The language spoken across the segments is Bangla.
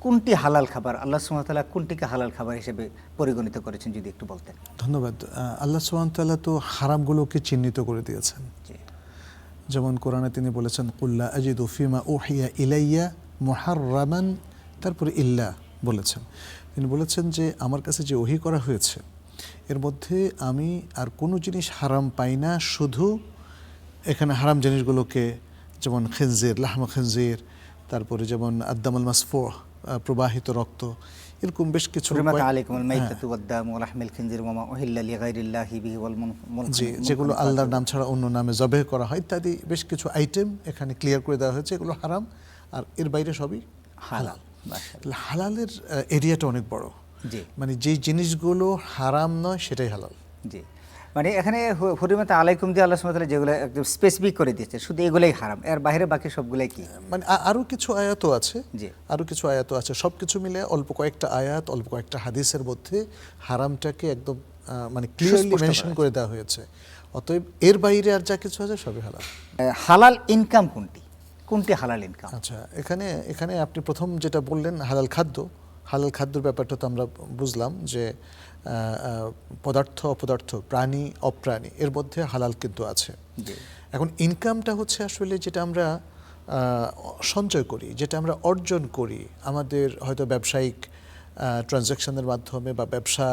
কোনটি হালাল খাবার, আল্লাহ সুবহানাহু ওয়া তাআলা কোনটিকে হালাল খাবার হিসেবে পরিগণিত করেছেন যদি একটু বলতেন। ধন্যবাদ। আল্লাহ সুবহানাহু ওয়া তাআলা তো হারামগুলোকে চিহ্নিত করে দিয়েছেন। জি যেমন কোরআনে তিনি বলেছেন কুল লা আজিদু ফিমা উহিয়া ইলাইয়া মুহাররামান, তারপরে ইল্লা বলেছেন। তিনি বলেছেন যে আমার কাছে যে ওহী করা হয়েছে এর মধ্যে আমি আর কোনো জিনিস হারাম পাই না, শুধু এখানে হারাম জিনিসগুলোকে যেমন খিনজির, লাহম খিনজির, তারপরে যেমন আদ্দামাল মাসফুহ, প্রবাহিত রক্ত, এরকম বেশ কিছু হুরিমাত আলাইকুমুল মাইতাতু ওয়াদ-দামু ওয়া লাহমুল খিনজির ওয়া মা উহিল্লা লিগাইরিল্লাহি বিহি ওয়াল জি, যেগুলো আল্লাহর নাম ছাড়া অন্য নামে জবেহ করা হয় ইত্যাদি বেশ কিছু আইটেম এখানে ক্লিয়ার করে দেওয়া হয়েছে, এগুলো হারাম আর এর বাইরে সবই হালাল। হালালের এরিয়াটা অনেক বড়। জি মানে যেই জিনিসগুলো হারাম নয় সেটাই হালাল। জি, মানে এখানে হুরিমাত আলাইকুম দিয়ে আল্লাহ সুবহানাহু ওয়া তাআলা যেগুলো একদম স্পেসিফিক করে দিয়েছে, শুধু এগুলাই হারাম, এর বাইরে বাকি সবগুলাই কি? মানে আরও কিছু আয়াতও আছে, জি আরও কিছু আয়াতও আছে, সব কিছু মিলে অল্প কয়েকটা আয়াত, অল্প কয়েকটা হাদিসের মধ্যে হারামটাকে একদম মানে ক্লিয়ারলি মেনশন করে দেওয়া হয়েছে। অতএব এর বাইরে আর যা কিছু আছে সবই হালাল। হালাল ইনকাম কোনটি, কোনটি হালাল ইনকাম? আচ্ছা, এখানে আপনি প্রথম যেটা বললেন হালাল খাদ্য, হালাল খাদ্যর ব্যাপারটা তো আমরা বুঝলাম যে পদার্থ অপদার্থ, প্রাণী অপ্রাণী, এর মধ্যে হালাল কিন্তু আছে। এখন ইনকামটা হচ্ছে আসলে যেটা আমরা সঞ্চয় করি, যেটা আমরা অর্জন করি আমাদের হয়তো ব্যবসায়িক ট্রানজ্যাকশনের মাধ্যমে বা ব্যবসা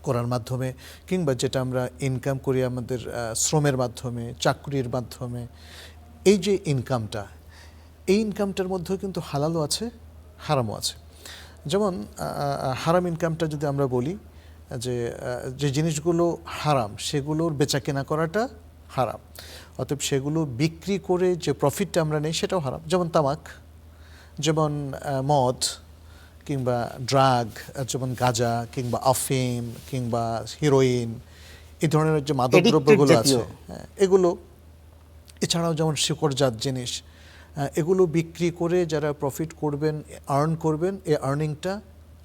করার মাধ্যমে, কিংবা যেটা আমরা ইনকাম করি আমাদের শ্রমের মাধ্যমে, চাকরির মাধ্যমে। এই যে ইনকামটা, এই ইনকামটার মধ্যেও কিন্তু হালালও আছে, হারামও আছে। যেমন হারাম ইনকামটা যদি আমরা বলি যে যে জিনিসগুলো হারাম সেগুলোর বেচা কেনা করাটা হারাম, অতএব সেগুলো বিক্রি করে যে প্রফিটটা আমরা নেই সেটাও হারাম। যেমন তামাক, যেমন মদ, কিংবা ড্রাগ, যেমন গাঁজা কিংবা আফিম কিংবা হিরোইন, এই ধরনের যে মাদক দ্রব্যগুলো আছে এগুলো, এছাড়াও যেমন শিকড়জাত জিনিস, এগুলো বিক্রি করে যারা প্রফিট করবেন, আর্ন করবেন, এই আর্নিংটা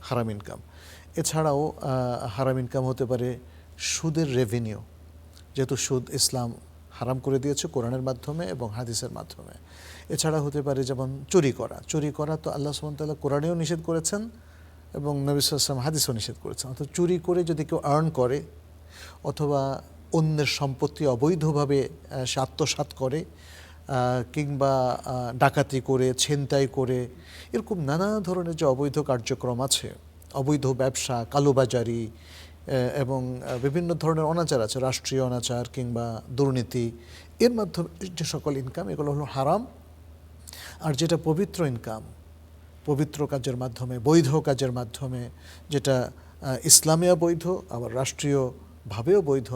হারাম ইনকাম। এছাড়াও হারাম ইনকাম হতে পারে সুদের রেভিনিউ, যেহেতু সুদ ইসলাম হারাম করে দিয়েছে কোরআনের মাধ্যমে এবং হাদিসের মাধ্যমে। এছাড়া হতে পারে যেমন চুরি করা, চুরি করা তো আল্লাহ সুবহানাহু ওয়া তাআলা কোরআনেও নিষেধ করেছেন এবং নবী সাল্লাল্লাহু আলাইহি ওয়াসাল্লাম হাদিসেও নিষেধ করেছেন। অর্থাৎ চুরি করে যদি কেউ আর্ন করে, অথবা অন্যের সম্পত্তি অবৈধভাবে সে আত্মসাৎ করে, কিংবা ডাকাতি করে, ছিনতাই করে, এরকম নানা ধরনের যে অবৈধ কার্যক্রম আছে, অবৈধ ব্যবসা, কালোবাজারি এবং বিভিন্ন ধরনের অনাচার আছে, রাষ্ট্রীয় অনাচার কিংবা দুর্নীতি, এর মাধ্যমে যে সকল ইনকাম, এগুলো হলো হারাম। আর যেটা পবিত্র ইনকাম, পবিত্র কাজের মাধ্যমে, বৈধ কাজের মাধ্যমে, যেটা ইসলামেও বৈধ আবার রাষ্ট্রীয়ভাবেও বৈধ,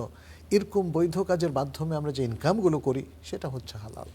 এরকম বৈধ কাজের মাধ্যমে আমরা যে ইনকামগুলো করি সেটা হচ্ছে হালাল।